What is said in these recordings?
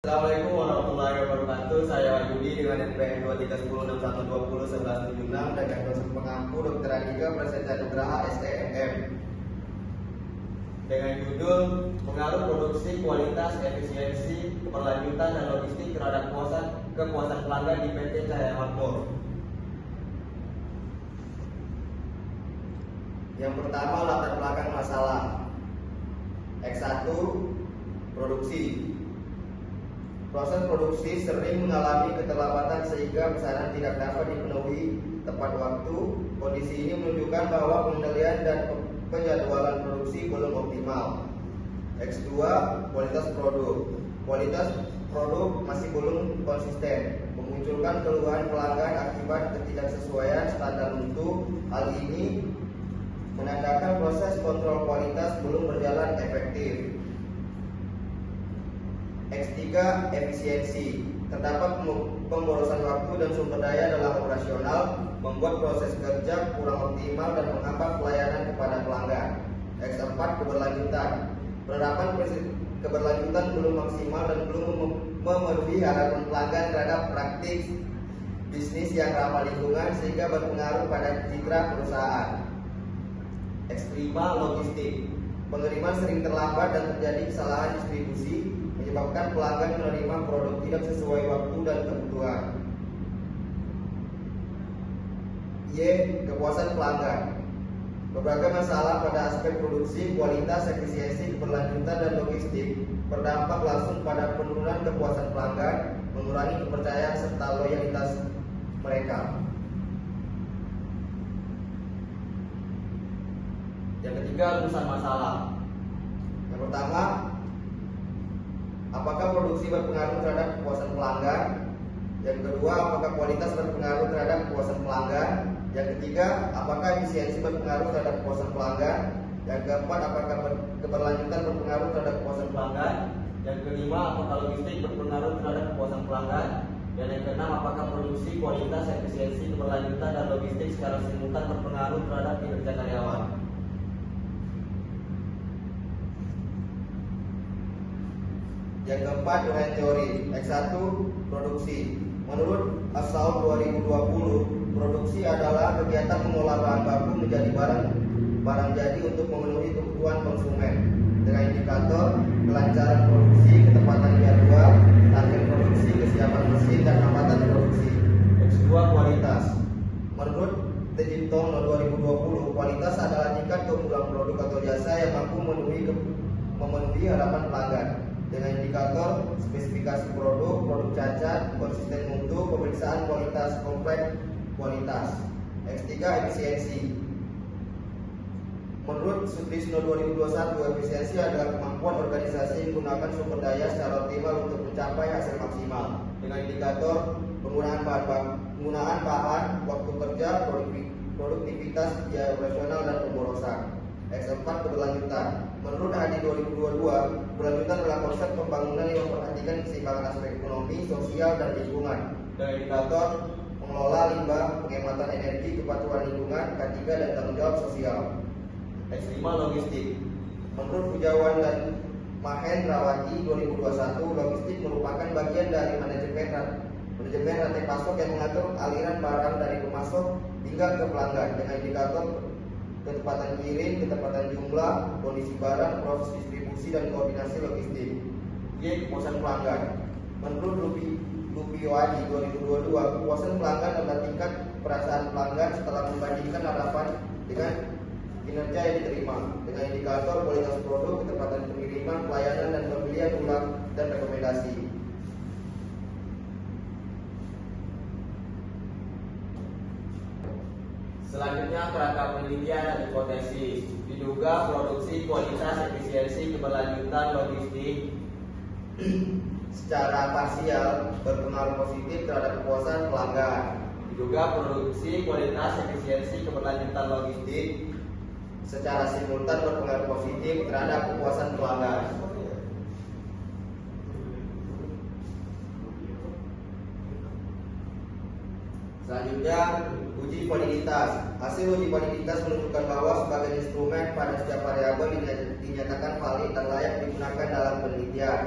Assalamualaikum warahmatullahi wabarakatuh. Saya Wahyudi dengan NPM 231061201176 dan konsul pengampu Dr. Andika Prasetya Nugraha STMM dengan judul pengaruh produksi, kualitas, efisiensi, keberlanjutan dan logistik terhadap kepuasan pelanggan di PT Cahaya Makmur. Yang pertama, latar belakang masalah. X1, produksi. Proses produksi sering mengalami keterlambatan sehingga pesanan tidak dapat dipenuhi tepat waktu. Kondisi ini menunjukkan bahwa pengendalian dan penjadwalan produksi belum optimal. X2, kualitas produk. Kualitas produk masih belum konsisten, memunculkan keluhan pelanggan akibat ketidaksesuaian standar mutu. Hal ini menandakan proses kontrol kualitas belum berjalan efektif. X3, efisiensi. Terdapat pemborosan waktu dan sumber daya dalam operasional, membuat proses kerja kurang optimal dan menghambat pelayanan kepada pelanggan. X4, keberlanjutan. Penerapan keberlanjutan belum maksimal dan belum memenuhi harapan pelanggan terhadap praktik bisnis yang ramah lingkungan sehingga berpengaruh pada citra perusahaan. X5, logistik. Pengiriman sering terlambat dan terjadi kesalahan distribusi, menyebabkan pelanggan menerima produk tidak sesuai waktu dan kebutuhan. Y, kepuasan pelanggan. Berbagai masalah pada aspek produksi, kualitas, efisiensi, keberlanjutan, dan logistik berdampak langsung pada penurunan kepuasan pelanggan, mengurangi kepercayaan serta loyalitas mereka. Yang ketiga, rumusan masalah. Yang pertama, apakah produksi berpengaruh terhadap kepuasan pelanggan? Yang kedua, apakah kualitas berpengaruh terhadap kepuasan pelanggan? Yang ketiga, apakah efisiensi berpengaruh terhadap kepuasan pelanggan? Yang keempat, apakah keberlanjutan berpengaruh terhadap kepuasan pelanggan? Yang kelima, apakah logistik berpengaruh terhadap kepuasan pelanggan? Dan yang keenam, apakah produksi, kualitas, efisiensi, keberlanjutan, dan logistik secara simultan berpengaruh terhadap kinerja karyawan? Yang keempat, uraian teori. X1, produksi. Menurut Asal 2020, produksi adalah kegiatan mengolah bahan baku menjadi barang jadi untuk memenuhi kebutuhan konsumen dengan indikator kelancaran produksi, ketepatan jadwal, target produksi, kesiapan mesin, dan hambatan produksi. X2, kualitas. Menurut Tejiptong 2020, kualitas adalah tingkat keunggulan produk atau jasa yang mampu memenuhi harapan pelanggan dengan indikator spesifikasi produk, produk cacat, konsisten mutu, pemeriksaan kualitas kompleks kualitas. X3, efisiensi. Menurut Sutrisno 2021, efisiensi adalah kemampuan organisasi menggunakan sumber daya secara optimal untuk mencapai hasil maksimal dengan indikator penggunaan bahan, waktu kerja, produktivitas, biaya operasional, dan pemborosan. X4, keberlanjutan. Menurut Hadi 2022, keberlanjutan adalah konsep pembangunan yang memperhatikan keseimbangan aspek ekonomi, sosial, dan lingkungan dengan indikator mengelola limbah, penghematan energi, kepatuhan lingkungan, K3, dan tanggung jawab sosial. X5, logistik. Menurut Pujawan dan Mahendrawati 2021, logistik merupakan bagian dari manajemen rantai pasok yang mengatur aliran barang dari pemasok hingga ke pelanggan dengan indikator ketepatan kirim, ketepatan jumlah, kondisi barang, proses distribusi, dan koordinasi logistik. Y, kepuasan pelanggan. Menurut Lupioadi 2022, kepuasan pelanggan adalah tingkat perasaan pelanggan setelah membandingkan harapan dengan kinerja yang diterima dengan indikator kualitas produk, ketepatan pengiriman, pelayanan, dan pembelian ulang dan rekomendasi. Selanjutnya, kerangka penelitian dan hipotesis. Diduga produksi, kualitas, efisiensi, keberlanjutan, logistik secara parsial berpengaruh positif terhadap kepuasan pelanggan. Diduga produksi, kualitas, efisiensi, keberlanjutan, logistik secara simultan berpengaruh positif terhadap kepuasan pelanggan. Selanjutnya, uji validitas. Hasil uji validitas menunjukkan bahwa sebagai instrumen pada setiap variabel dinyatakan valid dan layak digunakan dalam penelitian.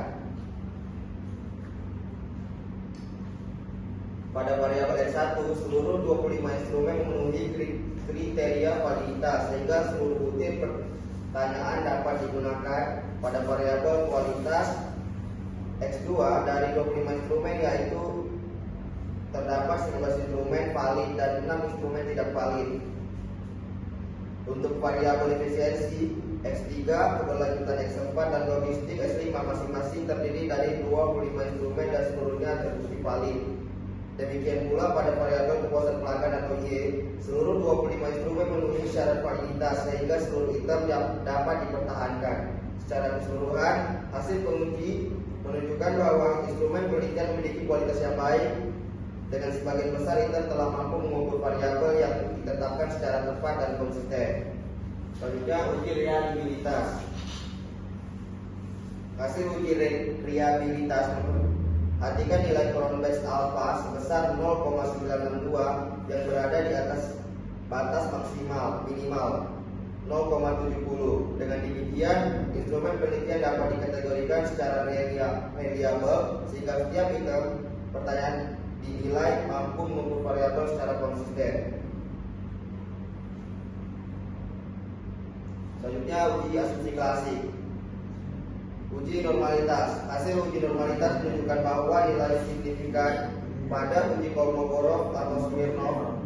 Pada variabel X1, seluruh 25 instrumen memenuhi kriteria validitas sehingga seluruh butir pertanyaan dapat digunakan. Pada variabel kualitas X2, dari 25 instrumen yaitu terdapat 19 instrumen valid dan 6 instrumen tidak valid. Untuk variabel efisiensi X3, keberlanjutan X4 dan logistik X5 masing-masing terdiri dari 25 instrumen dan seluruhnya terbukti valid. Demikian pula pada variabel kepuasan pelanggan atau Y, seluruh 25 instrumen memenuhi syarat validitas sehingga seluruh item dapat dipertahankan. Secara keseluruhan, hasil penguji menunjukkan bahwa instrumen penelitian memiliki kualitas yang baik. Dengan sebagian besar item telah mampu mengukur variabel yang ditetapkan secara tepat dan konsisten. Selanjutnya, uji reliabilitas. Hasil uji reliabilitas memperhatikan nilai Cronbach's alpha sebesar 0,962 yang berada di atas batas maksimal minimal 0,70. Dengan demikian, instrumen penelitian dapat dikategorikan secara reliable sehingga setiap item pertanyaan dinilai mampu mengukur variabel secara konsisten. Selanjutnya, uji asumsi klasik. Uji normalitas. Hasil uji normalitas menunjukkan bahwa nilai signifikan pada uji Kolmogorov atau Smirnov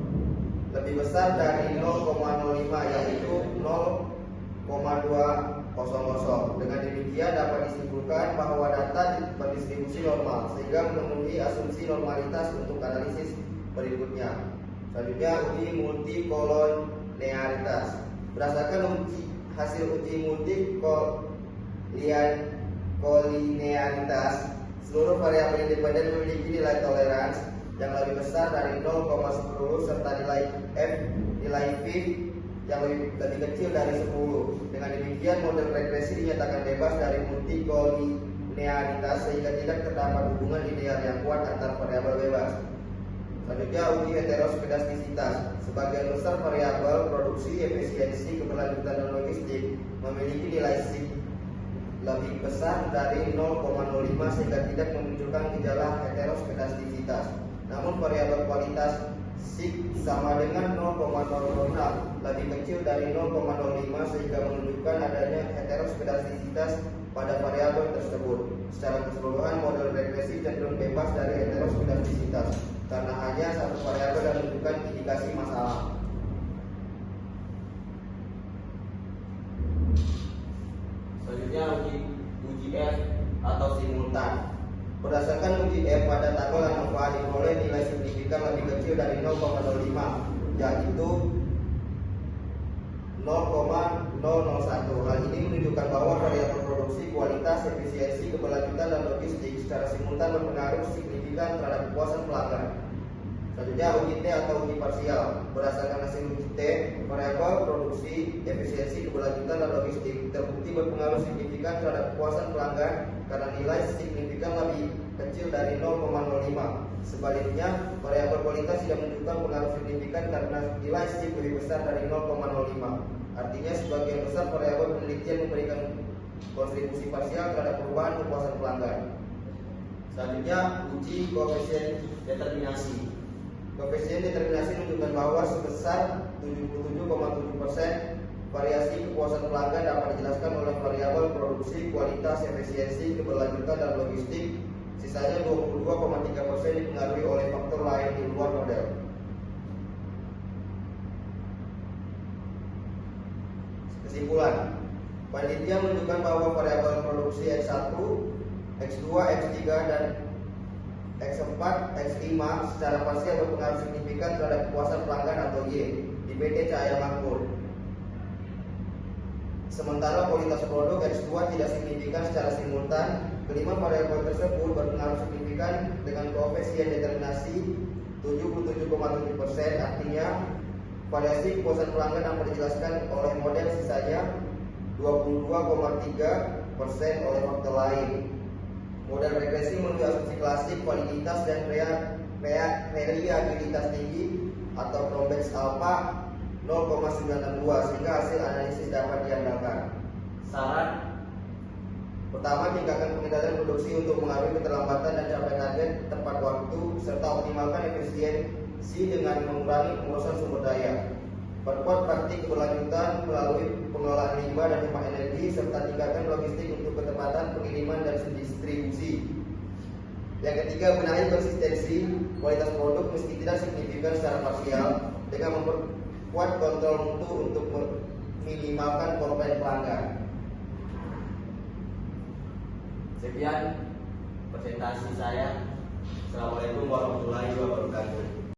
lebih besar dari 0,05 yaitu 0,200. Dengan demikian dapat disimpulkan bahwa data berdistribusi normal sehingga memenuhi asumsi normalitas untuk analisis berikutnya. Selanjutnya, uji multikolinearitas. Berdasarkan hasil uji multikolinearitas, seluruh variabel independen memiliki nilai toleransi yang lebih besar dari 0,10 serta nilai V yang lebih kecil dari 10. Dengan demikian, model regresi dinyatakan bebas dari multikolinearitas sehingga tidak terdapat hubungan linear yang kuat antar variabel bebas. Selanjutnya, uji heteroskedastisitas. Sebagian besar variabel produksi, efisiensi, keberlanjutan dan logistik memiliki nilai sig lebih besar dari 0,05 sehingga tidak memunculkan gejala heteroskedastisitas. Namun variabel kualitas sig sama dengan 0,006 lebih kecil dari 0,05 sehingga menunjukkan adanya heteroskedastisitas pada variabel tersebut. Secara keseluruhan, model regresi cenderung bebas dari heteroskedastisitas karena hanya satu variabel yang menunjukkan indikasi masalah. Selanjutnya, uji F atau simultan. Berdasarkan uji F pada tanggal ANOVA diperoleh nilai signifikan lebih kecil dari 0,05 yaitu 0,001. Hal ini menunjukkan bahwa variabel produksi, kualitas, efisiensi, keberlanjutan dan logistik secara simultan berpengaruh signifikan terhadap kepuasan pelanggan. Selanjutnya, uji T atau uji parsial. Berdasarkan hasil uji T, variabel produksi, efisiensi, keberlanjutan dan logistik terbukti berpengaruh signifikan terhadap kepuasan pelanggan karena nilai signifikan lebih kecil dari 0,05. Sebaliknya, variabel kualitas tidak menunjukkan pengaruh signifikan karena nilai sig lebih besar dari 0,05. Artinya, sebagian besar variabel penelitian memberikan kontribusi parsial terhadap perubahan kepuasan pelanggan. Selanjutnya, uji koefisien determinasi. Koefisien determinasi menunjukkan bahwa sebesar 77,7% variasi kepuasan pelanggan dapat dijelaskan oleh variabel produksi, kualitas, efisiensi, keberlanjutan dan logistik. Sisanya 22,3% dipengaruhi oleh faktor lain di luar model. Kesimpulan, penelitian menunjukkan bahwa variabel produksi X1, X2, X3 dan X4, X5 secara parsial berpengaruh signifikan terhadap kepuasan pelanggan atau Y di PT Cahaya Makmur. Sementara kualitas produk X2 tidak signifikan secara simultan. Kelima variabel tersebut berpengaruh signifikan dengan koefisien determinasi 77,7%. Artinya, variasi kepuasan pelanggan dapat dijelaskan oleh model, sisanya 22,3% oleh faktor lain. Model regresi menuju asumsi klasik, validitas dan reliabilitas tinggi atau Cronbach's alpha 0,962 sehingga hasil analisis dapat diandalkan. Saran: pertama, tingkatkan pengendalian produksi untuk mengaruhi keterlambatan dan capai target tepat waktu. waktu, serta optimalkan efisiensi dengan mengurangi pengurusan sumber daya. Perkuat praktik keberlanjutan melalui pengelolaan limbah dan hemat energi, serta tingkatkan logistik untuk ketepatan pengiriman dan distribusi. Yang ketiga, benahi konsistensi kualitas produk meski tidak signifikan secara parsial dengan memperkuat kontrol mutu untuk meminimalkan korban pelanggan. Sekian presentasi saya. Assalamualaikum warahmatullahi wabarakatuh.